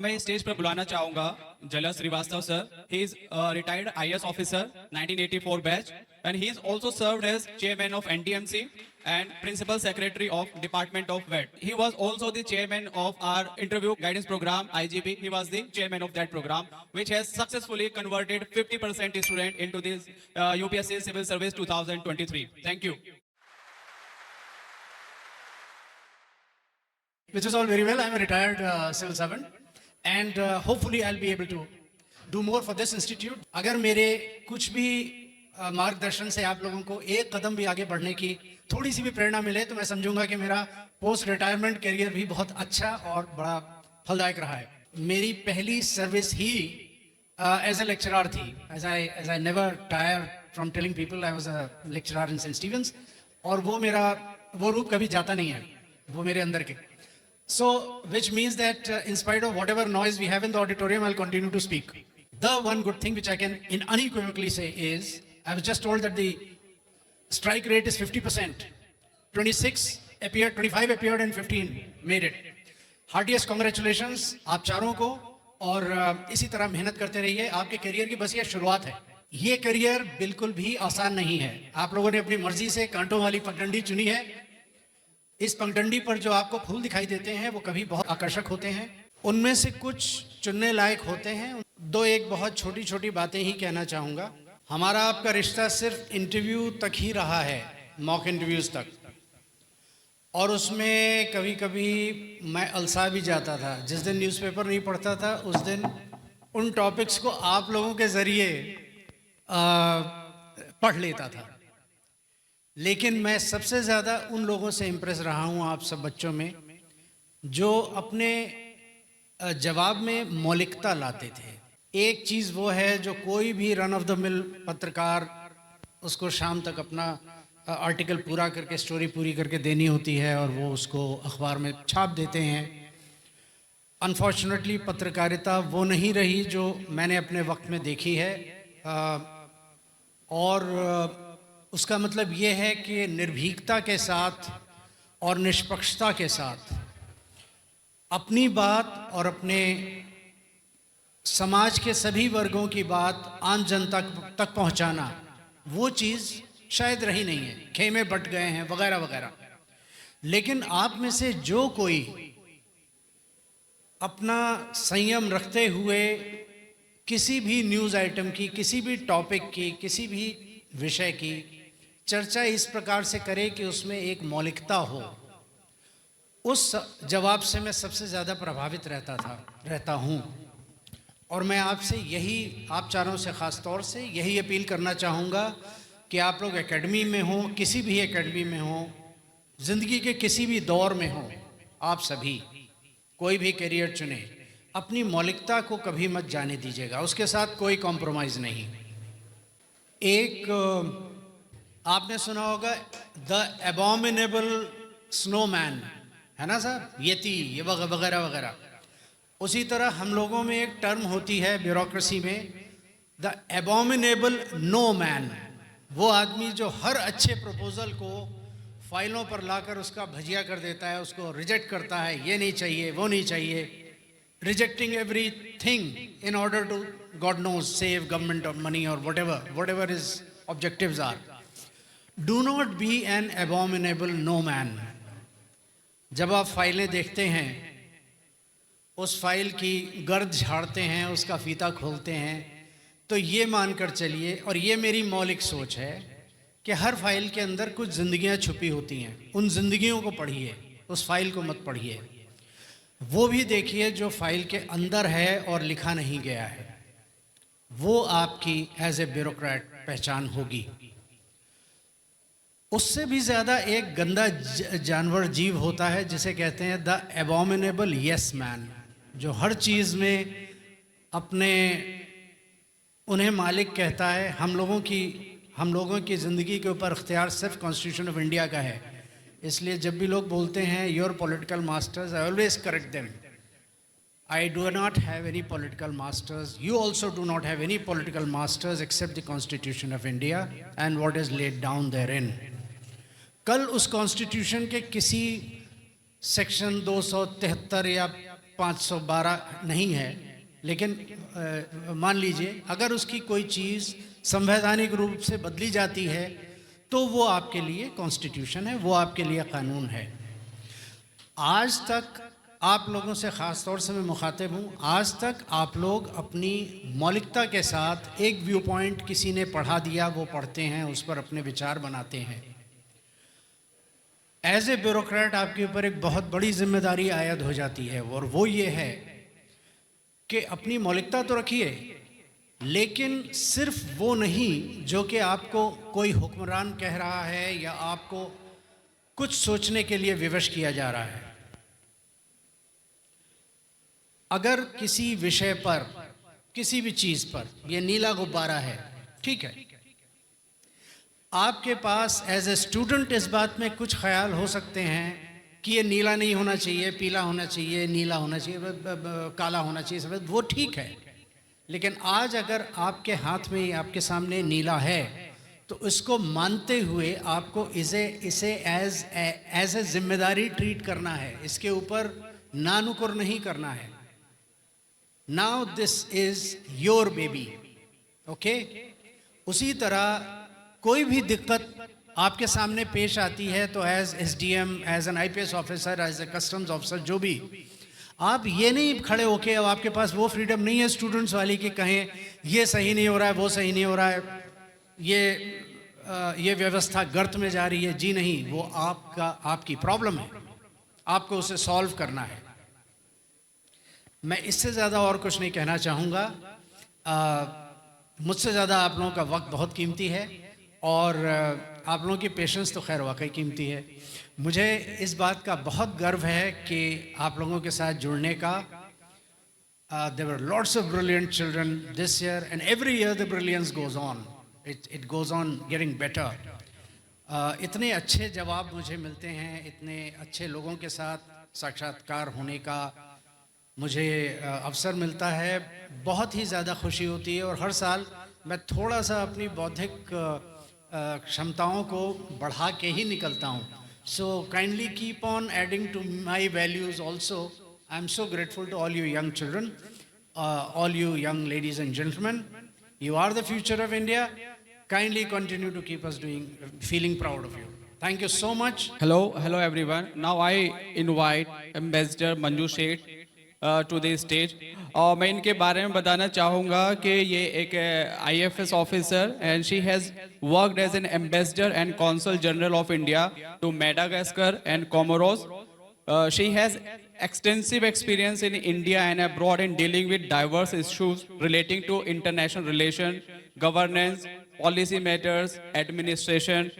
मैं स्टेज पर बुलाना चाहूंगा जला Srivastava sir. He is retired IAS officer 1984 batch and he is also served as chairman of NDMC and principal secretary of Department of VET. He was also the chairman of our interview guidance program IGP. He was the chairman of that program, which has successfully converted 50% student into this UPSC Civil Service 2023. Thank you. Which is all very well. I'm a retired civil servant, and hopefully I'll be able to do more for this institute. अगर मेरे कुछ भी मार्गदर्शन से आप लोगों को एक कदम भी आगे बढ़ने की थोड़ी सी भी प्रेरणा मिले तो मैं समझूंगा कि मेरा पोस्ट रिटायरमेंट करियर भी बहुत अच्छा और बड़ा फलदायक रहा है. मेरी पहली सर्विस ही एज ए लेक्चरर थी. As I never tire from telling people I was a lecturer in St Stephen's, और वो रूप कभी जाता नहीं है, वो मेरे अंदर के. So, which means that in spite of whatever noise we have in the auditorium, I'll continue to speak. The one good thing which I can unequivocally say is, I was just told that the strike rate is 50%. 26 appeared, 25 appeared and 15 made it. Heartiest congratulations आप चारों को, और इसी तरह मेहनत करते रहिए. आपके करियर की बस ये शुरुआत है. ये करियर बिल्कुल भी आसान नहीं है. आप लोगों ने अपनी मर्जी से कांटों वाली पगडंडी चुनी है. इस पगडंडी पर जो आपको फूल दिखाई देते हैं वो कभी बहुत आकर्षक होते हैं. उनमें से कुछ चुनने लायक होते हैं. दो एक बहुत छोटी छोटी बातें ही कहना चाहूँगा. हमारा आपका रिश्ता सिर्फ इंटरव्यू तक ही रहा है, मॉक इंटरव्यूज़ तक, और उसमें कभी कभी मैं अलसा भी जाता था. जिस दिन न्यूज़पेपर नहीं पढ़ता था उस दिन उन टॉपिक्स को आप लोगों के ज़रिए पढ़ लेता था. लेकिन मैं सबसे ज़्यादा उन लोगों से इम्प्रेस रहा हूँ आप सब बच्चों में जो अपने जवाब में मौलिकता लाते थे. एक चीज़ वो है जो कोई भी रन ऑफ द मिल पत्रकार उसको शाम तक अपना आर्टिकल पूरा करके, स्टोरी पूरी करके देनी होती है और वो उसको अखबार में छाप देते हैं. अनफॉर्चुनेटली पत्रकारिता वो नहीं रही जो मैंने अपने वक्त में देखी है. और उसका मतलब ये है कि निर्भीकता के साथ और निष्पक्षता के साथ अपनी बात और अपने समाज के सभी वर्गों की बात आम जनता तक पहुंचाना, वो चीज़ शायद रही नहीं है. खेमे बट गए हैं वगैरह वगैरह. लेकिन आप में से जो कोई अपना संयम रखते हुए किसी भी न्यूज़ आइटम की, किसी भी टॉपिक की, किसी भी विषय की चर्चा इस प्रकार से करे कि उसमें एक मौलिकता हो, उस जवाब से मैं सबसे ज़्यादा प्रभावित रहता हूँ. और मैं आपसे यही, आप चारों से ख़ास तौर से यही अपील करना चाहूँगा कि आप लोग एकेडमी में हों, किसी भी एकेडमी में हों, ज़िंदगी के किसी भी दौर में हों, आप सभी कोई भी करियर चुने, अपनी मौलिकता को कभी मत जाने दीजिएगा. उसके साथ कोई कॉम्प्रोमाइज़ नहीं. एक आपने सुना होगा द एबॉमिनेबल स्नोमैन, है ना साहब, यति, ये वगैरह वगैरह. उसी तरह हम लोगों में एक टर्म होती है ब्यूरोक्रेसी में, द एबॉमिनेबल नो मैन. वो आदमी जो हर अच्छे प्रपोजल को फाइलों पर लाकर उसका भजिया कर देता है, उसको रिजेक्ट करता है. ये नहीं चाहिए, वो नहीं चाहिए. Rejecting everything in order to God knows save government और मनी और whatever his objectives are. Do not be an abominable no man. जब आप फाइलें देखते हैं, उस फाइल की गर्द झाड़ते हैं, उसका फीता खोलते हैं, तो ये मानकर चलिए, और ये मेरी मौलिक सोच है, कि हर फाइल के अंदर कुछ ज़िंदगियां छुपी होती हैं. उन ज़िंदगियों को पढ़िए, उस फाइल को मत पढ़िए. वो भी देखिए जो फाइल के अंदर है और लिखा नहीं गया है. वो आपकी एज ए ब्यूरोक्रेट पहचान होगी. उससे भी ज़्यादा एक गंदा जानवर जीव होता है जिसे कहते हैं द एबॉमिनेबल यस मैन, जो हर चीज़ में अपने उन्हें मालिक कहता है. हम लोगों की ज़िंदगी के ऊपर अख्तियार सिर्फ कॉन्स्टिट्यूशन ऑफ इंडिया का है. इसलिए जब भी लोग बोलते हैं your political masters, I always correct them. I do not have any political masters. You also do not have any political masters except the Constitution of India and what is laid down therein. कल उस constitution के किसी section 273 या 512 नहीं है, लेकिन मान लीजिए अगर उसकी कोई चीज़ संवैधानिक रूप से बदली जाती है तो वो आपके लिए कॉन्स्टिट्यूशन है, वो आपके लिए कानून है। आज तक आप लोगों से ख़ास तौर से मैं मुखातिब हूँ, आज तक आप लोग अपनी मौलिकता के साथ एक व्यू पॉइंट किसी ने पढ़ा दिया, वो पढ़ते हैं, उस पर अपने विचार बनाते हैं। एज ए ब्यूरोक्रेट आपके ऊपर एक बहुत बड़ी जिम्मेदारी आयद हो जाती है, और वो ये है कि अपनी मौलिकता तो रखिए, लेकिन सिर्फ वो नहीं जो कि आपको कोई हुक्मरान कह रहा है या आपको कुछ सोचने के लिए विवश किया जा रहा है। अगर किसी विषय पर, किसी भी चीज़ पर, ये नीला गुब्बारा है, ठीक है, आपके पास एज ए स्टूडेंट इस बात में कुछ ख्याल हो सकते हैं कि ये नीला नहीं होना चाहिए, पीला होना चाहिए, नीला होना चाहिए, काला होना चाहिए, सफ़ेद, वो ठीक है। लेकिन आज अगर आपके हाथ में, आपके सामने नीला है, तो इसको मानते हुए आपको इसे एज ए जिम्मेदारी ट्रीट करना है, इसके ऊपर नानुकुर नहीं करना है। Now this is your baby, okay. उसी तरह कोई भी दिक्कत आपके सामने पेश आती है तो as SDM, as an IPS officer, as a customs officer, जो भी, आप ये नहीं खड़े होके, अब आपके पास वो फ्रीडम नहीं है स्टूडेंट्स वाली कि कहें ये सही नहीं हो रहा है, वो सही नहीं हो रहा है, ये व्यवस्था गर्त में जा रही है। जी नहीं, वो आपकी प्रॉब्लम है, आपको उसे सॉल्व करना है। मैं इससे ज़्यादा और कुछ नहीं कहना चाहूँगा। मुझसे ज़्यादा आप लोगों का वक्त बहुत कीमती है, और आप लोगों की पेशेंस तो खैर वाकई कीमती है। मुझे इस बात का बहुत गर्व है कि आप लोगों के साथ जुड़ने का। There were lots of brilliant children this year, and every year the brilliance goes on. It goes on getting better. इतने अच्छे जवाब मुझे मिलते हैं, इतने अच्छे लोगों के साथ साक्षात्कार होने का मुझे अवसर मिलता है, बहुत ही ज़्यादा खुशी होती है। और हर साल मैं थोड़ा सा अपनी बौद्धिक क्षमताओं को बढ़ा के ही निकलता हूँ। So kindly keep on adding to my values also. I am so grateful to all you young children, all you young ladies and gentleman. You are the future of India. Kindly continue to keep us feeling proud of you. Thank you so much. Hello everyone. Now I invite Ambassador Manju Sheth to the stage. और मैं इनके बारे में बताना चाहूँगा कि ये एक IFS officer, and she has worked as an ambassador and consul general of India to Madagascar and Comoros. She has extensive experience in India and abroad in dealing with diverse issues relating to international relations, governance, policy matters, administration,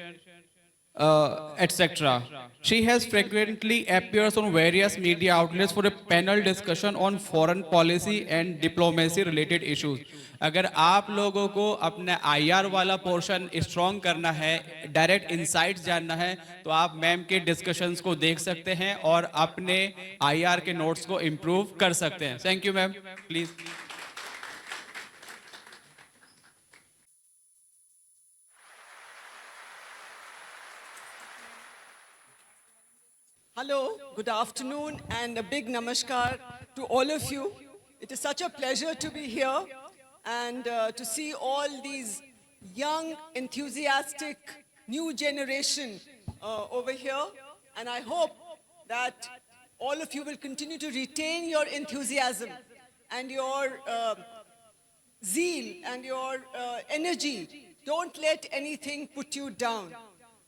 etc. She has frequently appears on various media outlets for a panel discussion on foreign policy and diplomacy related issues. अगर आप लोगों को अपना IR वाला portion strong करना है, direct insights जानना है, तो आप मैम के डिस्कशंस को देख सकते हैं और अपने IR के नोट्स को इम्प्रूव कर सकते हैं। Thank you ma'am, please. Hello, good afternoon, and a big namaskar to all of you. It is such a pleasure to be here and to see all these young, enthusiastic, new generation over here. And I hope that all of you will continue to retain your enthusiasm and your zeal and your energy. Don't let anything put you down.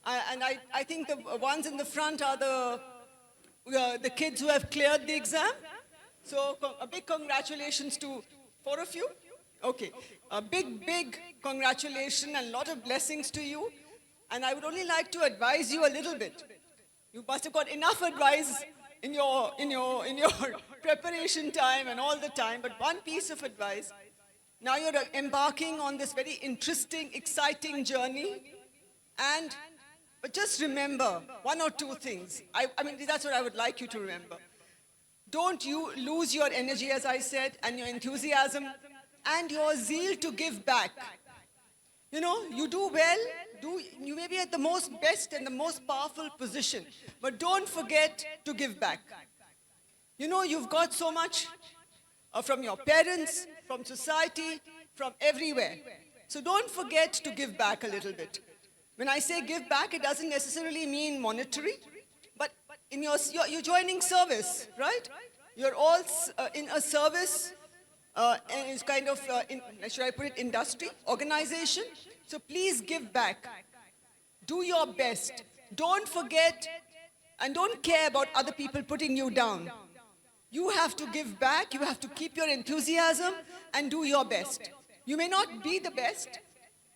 I think the ones in the front are the kids who have cleared the exam. So a big congratulations to 4 of you. Okay, a big congratulations and a lot of blessings to you. And I would only like to advise you a little bit. You must have got enough advice in your preparation time and all the time. But one piece of advice: now you're embarking on this very interesting, exciting journey, but just remember 1 or 2 things. I mean, that's what I would like you to remember. Don't you lose your energy, as I said, and your enthusiasm and your zeal to give back. You know, you do well, you may be at the best and the most powerful position, but don't forget to give back. You know, you've got so much from your parents, from society, from everywhere. So don't forget to give back a little bit. When I say give back, it doesn't necessarily mean monetary, but in you're joining service, right? You're all in a service, and it's kind of, should I put it, industry, organization. So please give back. Do your best. Don't forget and don't care about other people putting you down. You have to give back, you have to keep your enthusiasm and do your best. You may not be the best,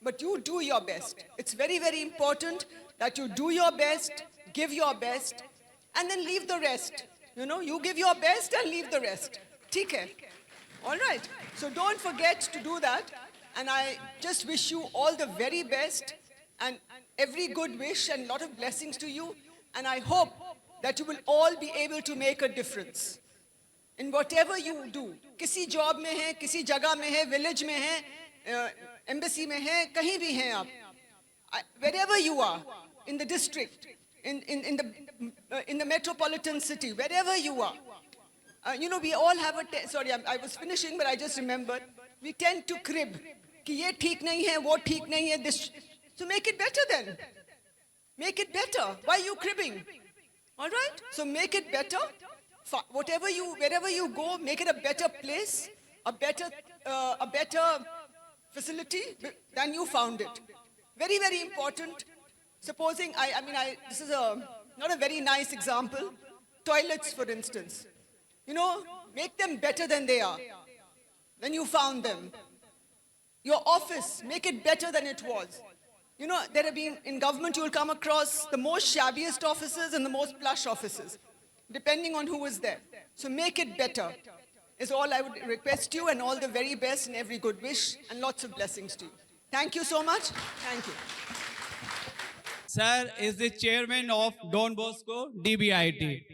but you do your best. It's very, very important that you do your best, give your best, and then leave the rest. You know, you give your best and leave the rest. Theek hai? All right. So don't forget to do that. And I just wish you all the very best and every good wish and lot of blessings to you. And I hope that you will all be able to make a difference. In whatever you do, किसी job में है, किसी जगह में है, village में है, embassy में है, कहीं भी हैं आप. Wherever you are, in the district, in the metropolitan city, wherever you are. You know, we all have sorry, I was finishing, but I just remembered. We tend to crib. कि ये ठीक नहीं है, वो ठीक नहीं है. This, so make it better then. Make it better. Why are you cribbing? All right? So make it better. Wherever you go, make it a better place, a better facility than you found it. Very, very important. Supposing, this is not a very nice example. Toilets, for instance. You know, make them better than they are, than you found them. Your office, make it better than it was. You know, there have been, in government, you will come across the most shabbiest offices and the most plush offices, depending on who is there. So make it better, is all I would request you, and all the very best and every good wish, and lots of blessings to you. Thank you so much. Thank you. Sir is the chairman of Don Bosco DBIT.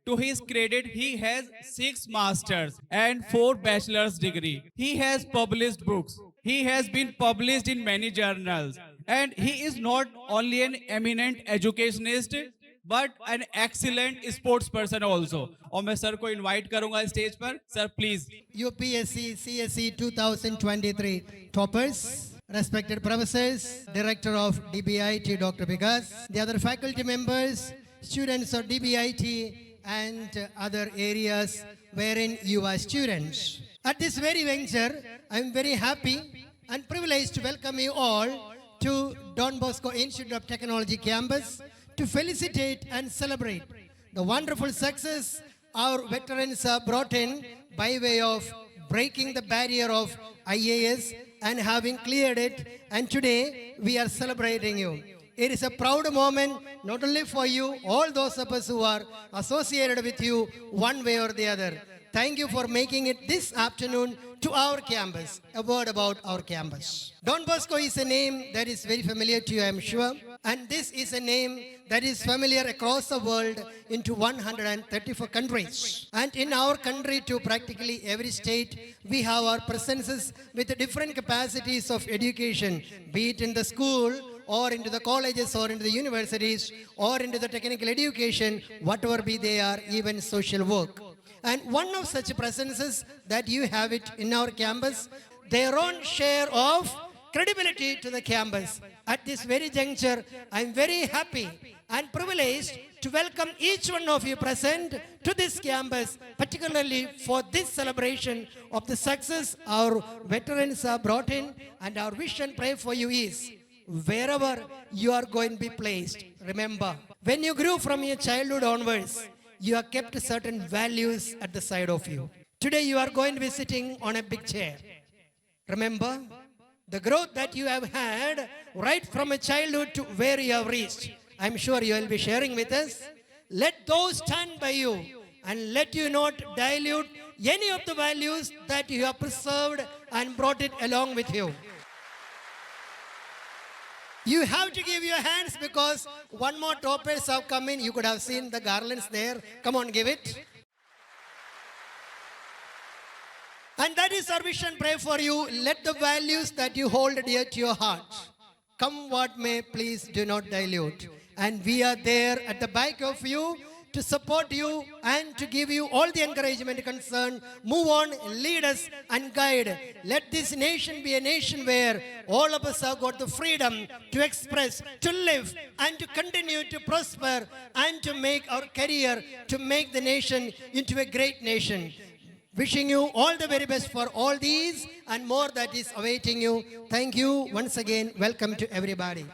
To his credit, he has 6 masters and 4 bachelor's degree. He has published books. He has been published in many journals. And he is not only an eminent educationist, but an excellent sports person also. और मैं sir को invite करूंगा stage पर. Sir, please. UPSC CSE 2023 toppers, respected professors, director of DBIT Dr. Vikas, the other faculty members, students of DBIT and other areas wherein you are students. At this very venture, I am very happy and privileged to welcome you all to Don Bosco Institute of Technology campus to felicitate and celebrate the wonderful success our veterans have brought in by way of breaking the barrier of IAS and having cleared it, and today we are celebrating you. It is a proud moment not only for you, all those of us who are associated with you one way or the other. Thank you for making it this afternoon to our campus. A word about our campus. Don Bosco is a name that is very familiar to you, I am sure. And this is a name that is familiar across the world into 134 countries. And in our country too, practically every state, we have our presences with the different capacities of education, be it in the school, or into the colleges, or into the universities, or into the technical education, whatever be they are, even social work. And one of such presences that you have it in our campus, their own share of credibility to the campus. At this very juncture, I am very happy and privileged to welcome each one of you present to this campus, particularly for this celebration of the success our veterans have brought in. And our wish and pray for you is, wherever you are going to be placed, remember, when you grew from your childhood onwards, you have kept certain values at the side of you. Today you are going to be sitting on a big chair. Remember, the growth that you have had right from a childhood to where you have reached, I'm sure you will be sharing with us. Let those stand by you and let you not dilute any of the values that you have preserved and brought it along with you. You have to give your hands because one more toppers have come in. You could have seen the garlands there. Come on, give it. And that is our vision. Pray for you. Let the values that you hold dear to your heart, come what may, please do not dilute. And we are there at the back of you to to support you and to give you all the encouragement concern. Move on, lead us and guide. Let this nation be a nation where all of us have got the freedom to express, to live and to continue to prosper and to make our career, to make the nation into a great nation. Wishing you all the very best for all these and more that is awaiting you. Thank you once again. Welcome to everybody.